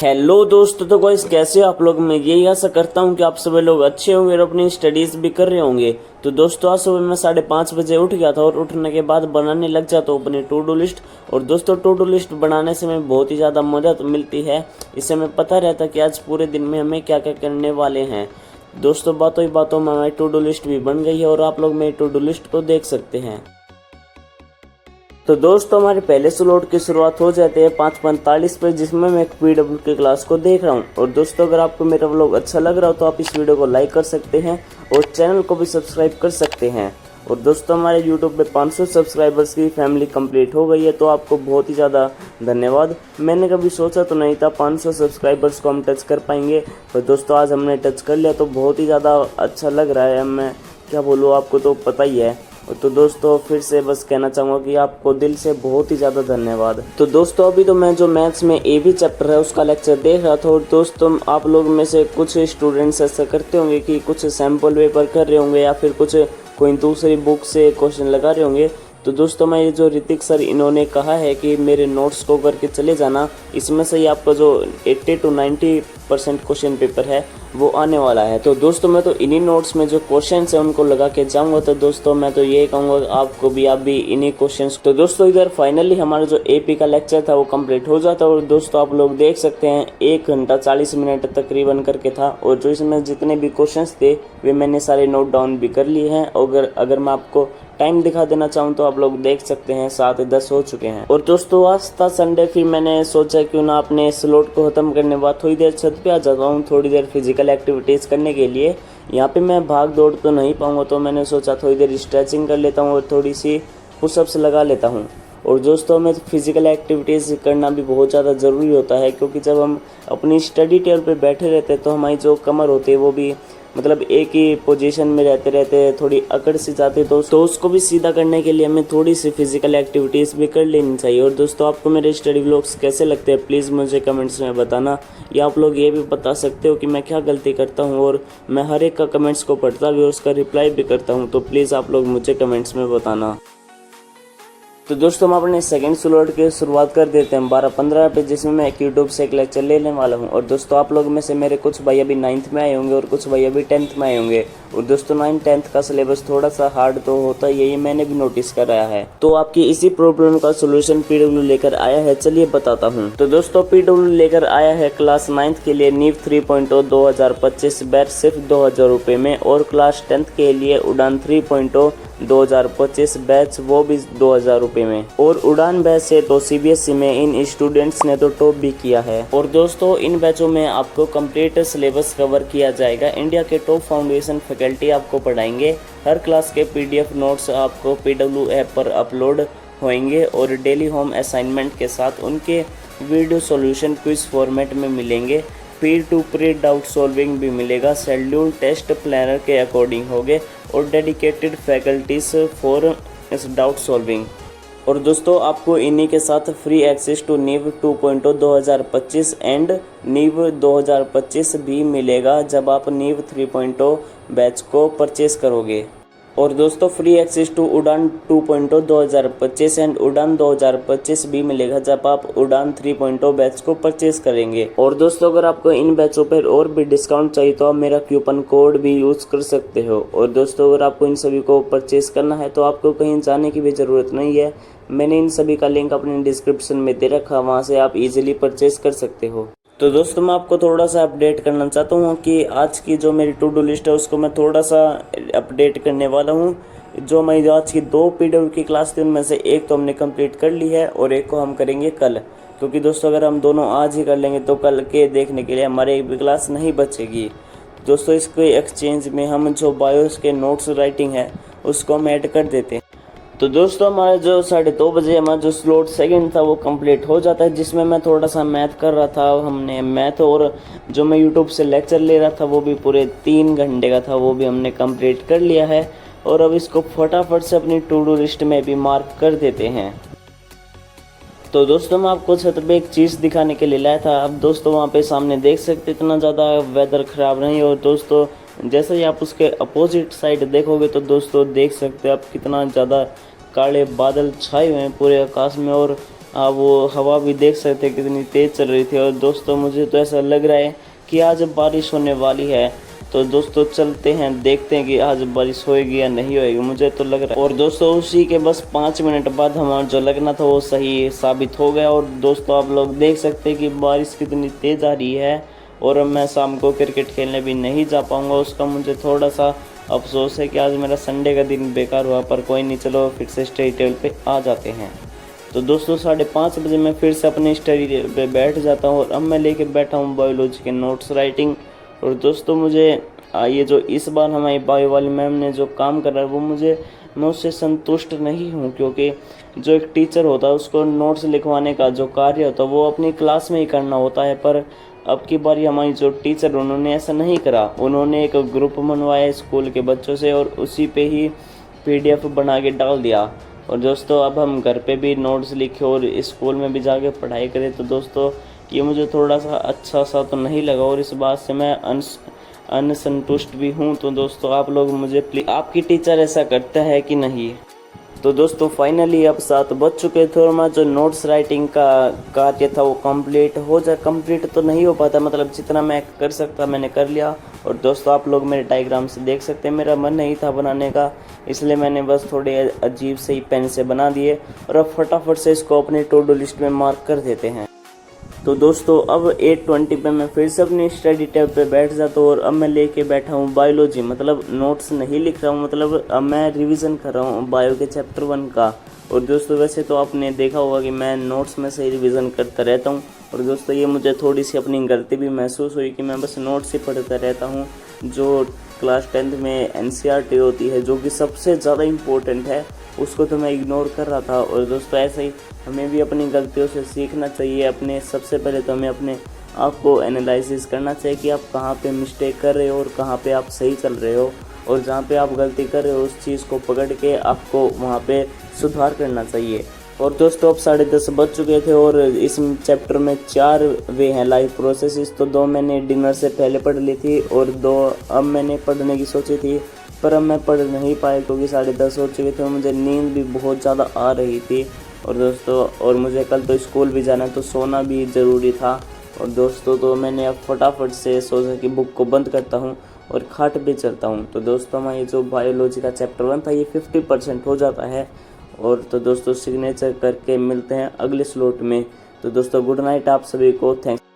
Hello दोस्तों, तो guys कैसे हो आप लोग। मैं यही आशा करता हूँ कि आप सभी लोग अच्छे होंगे और अपनी स्टडीज भी कर रहे होंगे। तो दोस्तों आज सुबह मैं 5:30 बजे उठ गया था और उठने के बाद बनाने लग जाता हूँ अपनी टू डू लिस्ट। और दोस्तों टू डू लिस्ट बनाने से हमें बहुत ही ज़्यादा मदद मिलती है। इससे हमें पता रहता है कि आज पूरे दिन में हमें क्या क्या करने वाले हैं। दोस्तों बातों ही बातों में हमारी टू डू लिस्ट भी बन गई है और आप लोग मेरी टू डू लिस्ट को देख सकते हैं। तो दोस्तों हमारे पहले स्लॉट की शुरुआत हो जाती है 5:45 पे, जिसमें मैं एक पीडब्ल्यू की क्लास को देख रहा हूँ। और दोस्तों अगर आपको मेरा व्लॉग अच्छा लग रहा हो तो आप इस वीडियो को लाइक कर सकते हैं और चैनल को भी सब्सक्राइब कर सकते हैं। और दोस्तों हमारे यूट्यूब पे 500 सब्सक्राइबर्स की फैमिली कंप्लीट हो गई है, तो आपको बहुत ही ज़्यादा धन्यवाद। मैंने कभी सोचा तो नहीं था 500 सब्सक्राइबर्स को हम टच कर पाएंगे, पर दोस्तों आज हमने टच कर लिया तो बहुत ही ज़्यादा अच्छा लग रहा है। मैं क्या बोलूँ, आपको तो पता ही है। तो दोस्तों फिर से बस कहना चाहूँगा कि आपको दिल से बहुत ही ज़्यादा धन्यवाद। तो दोस्तों अभी तो मैं जो मैथ्स में ए बी चैप्टर है उसका लेक्चर देख रहा था। और दोस्तों आप लोग में से कुछ स्टूडेंट्स ऐसा करते होंगे कि कुछ सैम्पल पेपर कर रहे होंगे या फिर कुछ कोई दूसरी बुक से क्वेश्चन लगा रहे होंगे। तो दोस्तों मैं ये जो ऋतिक सर इन्होंने कहा है कि मेरे नोट्स को करके चले जाना, इसमें से ही आपका जो 80 to 90% क्वेश्चन पेपर है वो आने वाला है। तो दोस्तों मैं तो इन्हीं नोट्स में जो क्वेश्चंस है उनको लगा के जाऊंगा। तो दोस्तों मैं तो ये कहूँगा आपको भी, आप भी इन्हीं क्वेश्चंस। तो दोस्तों इधर फाइनली हमारा जो एपी का लेक्चर था वो कंप्लीट हो जाता है। और दोस्तों आप लोग देख सकते हैं 1 घंटा 40 मिनट तकरीबन करके था। और जो इसमें जितने भी क्वेश्चंस थे वे मैंने सारे नोट डाउन भी कर लिए हैं। और अगर मैं आपको टाइम दिखा देना चाहूँ तो आप लोग देख सकते हैं 7:10 हो चुके हैं। और दोस्तों आज था संडे, फिर मैंने सोचा क्यों ना अपने स्लॉट को खत्म करने के बाद थोड़ी देर छत पे आ जाता हूँ, थोड़ी देर फिजिकल एक्टिविटीज़ करने के लिए। यहाँ पे मैं भाग दौड़ तो नहीं पाऊँगा, तो मैंने सोचा थोड़ी देर स्ट्रेचिंग कर लेता हूँ और थोड़ी सी पुशअप्स लगा लेता हूँ। और दोस्तों हमें फिजिकल एक्टिविटीज़ करना भी बहुत ज़्यादा ज़रूरी होता है, क्योंकि जब हम अपनी स्टडी टेबल पे बैठे रहते हैं तो हमारी जो कमर होती है वो भी मतलब एक ही पोजीशन में रहते थोड़ी अकड़ सी जाती है। तो उसको भी सीधा करने के लिए हमें थोड़ी सी फिजिकल एक्टिविटीज़ भी कर लेनी चाहिए। और दोस्तों आपको मेरे स्टडी व्लॉग्स कैसे लगते हैं प्लीज़ मुझे कमेंट्स में बताना, या आप लोग ये भी बता सकते हो कि मैं क्या गलती करता हूँ। और मैं हर एक का कमेंट्स को पढ़ता भी और उसका रिप्लाई भी करता हूँ, तो प्लीज़ आप लोग मुझे कमेंट्स में बताना। तो दोस्तों हम अपने सेकंड स्लॉट की शुरुआत कर देते हैं 12:15 पे, जिसमें मैं एक यूट्यूब से एक लेक्चर लेने वाला हूं। और दोस्तों आप लोग में से मेरे कुछ भाई अभी 9th में आए होंगे और कुछ भाई अभी 10th में आए होंगे। और दोस्तों 9th 10th का सिलेबस थोड़ा सा हार्ड तो होता है, यही मैंने भी नोटिस कराया है। तो आपकी इसी प्रॉब्लम का सोल्यूशन पीडब्ल्यू लेकर आया है, चलिए बताता हूँ। तो दोस्तों पीडब्ल्यू लेकर आया है क्लास 9th के लिए नीव 3.0 2025 बैच सिर्फ 2000 रुपये में, और क्लास 10th के लिए उड़ान 3.0 2025 बैच वो भी 2000 रुपये में। और उड़ान बैच से तो सीबीएसई में इन स्टूडेंट्स ने तो टॉप भी किया है। और दोस्तों इन बैचों में आपको कंप्लीट सिलेबस कवर किया जाएगा। इंडिया के टॉप फाउंडेशन फैकल्टी आपको पढ़ाएंगे। हर क्लास के पीडीएफ नोट्स आपको पीडब्ल्यू ऐप पर अपलोड होंगे और डेली होम असाइनमेंट के साथ उनके वीडियो सॉल्यूशन क्विज फॉर्मेट में मिलेंगे। पीर टू पीर डाउट सॉल्विंग भी मिलेगा। शेड्यूल टेस्ट प्लानर के अकॉर्डिंग होंगे और डेडिकेटेड फैकल्टीज फॉर इस डाउट सॉल्विंग। और दोस्तों आपको इन्हीं के साथ फ्री एक्सेस टू नीव 2.0 2025 एंड नीव 2025 भी मिलेगा जब आप नीव 3.0 बैच को परचेस करोगे। और दोस्तों फ्री एक्सेस टू उड़ान 2.0 2025 एंड उड़ान 2025 भी मिलेगा जब आप उड़ान 3.0 बैच को परचेस करेंगे। और दोस्तों अगर आपको इन बैचों पर और भी डिस्काउंट चाहिए तो आप मेरा कूपन कोड भी यूज़ कर सकते हो। और दोस्तों अगर आपको इन सभी को परचेस करना है तो आपको कहीं जाने की भी ज़रूरत नहीं है। मैंने इन सभी का लिंक अपने डिस्क्रिप्शन में दे रखा, वहाँ से आप इजीली परचेस कर सकते हो। तो दोस्तों मैं आपको थोड़ा सा अपडेट करना चाहता हूँ कि आज की जो मेरी टू डू लिस्ट है उसको मैं थोड़ा सा अपडेट करने वाला हूँ। जो हमारी आज की 2 पीडब्ल्यू की क्लास थी उनमें से एक तो हमने कंप्लीट कर ली है और एक को हम करेंगे कल, क्योंकि दोस्तों अगर हम दोनों आज ही कर लेंगे तो कल के देखने के लिए हमारे एक भी क्लास नहीं बचेगी। दोस्तों इसके एक्सचेंज में हम जो बायोस के नोट्स राइटिंग है उसको हम ऐड कर देते हैं। तो दोस्तों हमारे जो 2:30 बजे हमारा जो स्लॉट सेकंड था वो कंप्लीट हो जाता है, जिसमें मैं थोड़ा सा मैथ कर रहा था। हमने मैथ और जो मैं यूट्यूब से लेक्चर ले रहा था वो भी पूरे 3 घंटे का था, वो भी हमने कंप्लीट कर लिया है। और अब इसको फटाफट से अपनी टू डू लिस्ट में भी मार्क कर देते हैं। तो दोस्तों मैं आपको छत पे एक चीज़ दिखाने के लिए लाया था। अब दोस्तों वहाँ पे सामने देख सकते इतना ज़्यादा वेदर ख़राब नहीं। और दोस्तों जैसे ही आप उसके अपोजिट साइड देखोगे तो दोस्तों देख सकते हैं आप कितना ज़्यादा काले बादल छाए हुए हैं पूरे आकाश में। और आप वो हवा भी देख सकते हैं कितनी तेज़ चल रही थी। और दोस्तों मुझे तो ऐसा लग रहा है कि आज बारिश होने वाली है। तो दोस्तों चलते हैं, देखते हैं कि आज बारिश होएगी या नहीं होएगी, मुझे तो लग रहा है। और दोस्तों उसी के बस 5 मिनट बाद हमारा जो लगना था वो सही साबित हो गया। और दोस्तों आप लोग देख सकते हैं कि बारिश कितनी तेज़ आ रही है। और अब मैं शाम को क्रिकेट खेलने भी नहीं जा पाऊँगा, उसका मुझे थोड़ा सा अफसोस है कि आज मेरा संडे का दिन बेकार हुआ। पर कोई नहीं, चलो फिर से स्टडी टेबल पे आ जाते हैं। तो दोस्तों 5:30 बजे मैं फिर से अपनी स्टडी पे बैठ जाता हूँ। और अब मैं लेके बैठा हूँ बायोलॉजी के नोट्स राइटिंग। और दोस्तों मुझे ये जो इस बार हमारी बायो वाली मैम ने जो काम करा है वो मैं उससे संतुष्ट नहीं हूँ। क्योंकि जो एक टीचर होता है उसको नोट्स लिखवाने का जो कार्य होता है वो अपनी क्लास में ही करना होता है। पर अब की बारी हमारी जो टीचर उन्होंने ऐसा नहीं करा। उन्होंने एक ग्रुप बनवाया स्कूल के बच्चों से और उसी पे ही PDF बना के डाल दिया। और दोस्तों अब हम घर पे भी नोट्स लिखे और स्कूल में भी जाके पढ़ाई करें। तो दोस्तों ये मुझे थोड़ा सा अच्छा सा तो नहीं लगा और इस बात से मैं असंतुष्ट भी हूँ। तो दोस्तों आप लोग मुझे प्लीज, आपकी टीचर ऐसा करता है कि नहीं? तो दोस्तों फाइनली अब 7 बज चुके थे और मैं जो नोट्स राइटिंग का कार्य था वो कंप्लीट तो नहीं हो पाता, मतलब जितना मैं कर सकता मैंने कर लिया। और दोस्तों आप लोग मेरे डायग्राम से देख सकते हैं मेरा मन नहीं था बनाने का, इसलिए मैंने बस थोड़े अजीब से ही पेन से बना दिए। और अब फटाफट से इसको अपनी टू डू लिस्ट में मार्क कर देते हैं। तो दोस्तों अब 8:20 पे मैं फिर से अपनी स्टडी टेबल पे बैठ जाता हूँ। और अब मैं लेके बैठा हूँ बायोलॉजी, मतलब नोट्स नहीं लिख रहा हूँ, मतलब अब मैं रिवीजन कर रहा हूँ बायो के चैप्टर 1 का। और दोस्तों वैसे तो आपने देखा होगा कि मैं नोट्स में से ही रिवीजन करता रहता हूँ। और दोस्तों ये मुझे थोड़ी सी अपनी गलती भी महसूस हुई कि मैं बस नोट्स ही पढ़ता रहता हूँ। जो क्लास 10th में NCERT होती है जो कि सबसे ज़्यादा इम्पोर्टेंट है, उसको तो मैं इग्नोर कर रहा था। और दोस्तों ऐसे ही हमें भी अपनी गलतियों से सीखना चाहिए। अपने सबसे पहले तो हमें अपने आप को एनालिसिस करना चाहिए कि आप कहाँ पे मिस्टेक कर रहे हो और कहाँ पे आप सही चल रहे हो। और जहाँ पे आप गलती कर रहे हो उस चीज़ को पकड़ के आपको वहाँ पे सुधार करना चाहिए। और दोस्तों अब 10:30 बज चुके थे और इस चैप्टर में 4 वे हैं लाइफ प्रोसेसेस। तो 2 मैंने डिनर से पहले पढ़ ली थी और 2 अब मैंने पढ़ने की सोची थी, पर अब मैं पढ़ नहीं पाया क्योंकि 10:30 हो चुके थे और मुझे नींद भी बहुत ज़्यादा आ रही थी। और दोस्तों और मुझे कल तो स्कूल भी जाना है तो सोना भी ज़रूरी था। और दोस्तों तो मैंने अब फटाफट से सोचा कि बुक को बंद करता हूँ और खाट पे चलता हूँ। तो दोस्तों हमारा ये जो बायोलॉजी का चैप्टर 1 था ये 50% हो जाता है। और तो दोस्तों सिग्नेचर करके मिलते हैं अगले स्लॉट में। तो दोस्तों गुड नाइट आप सभी को, थैंक्स।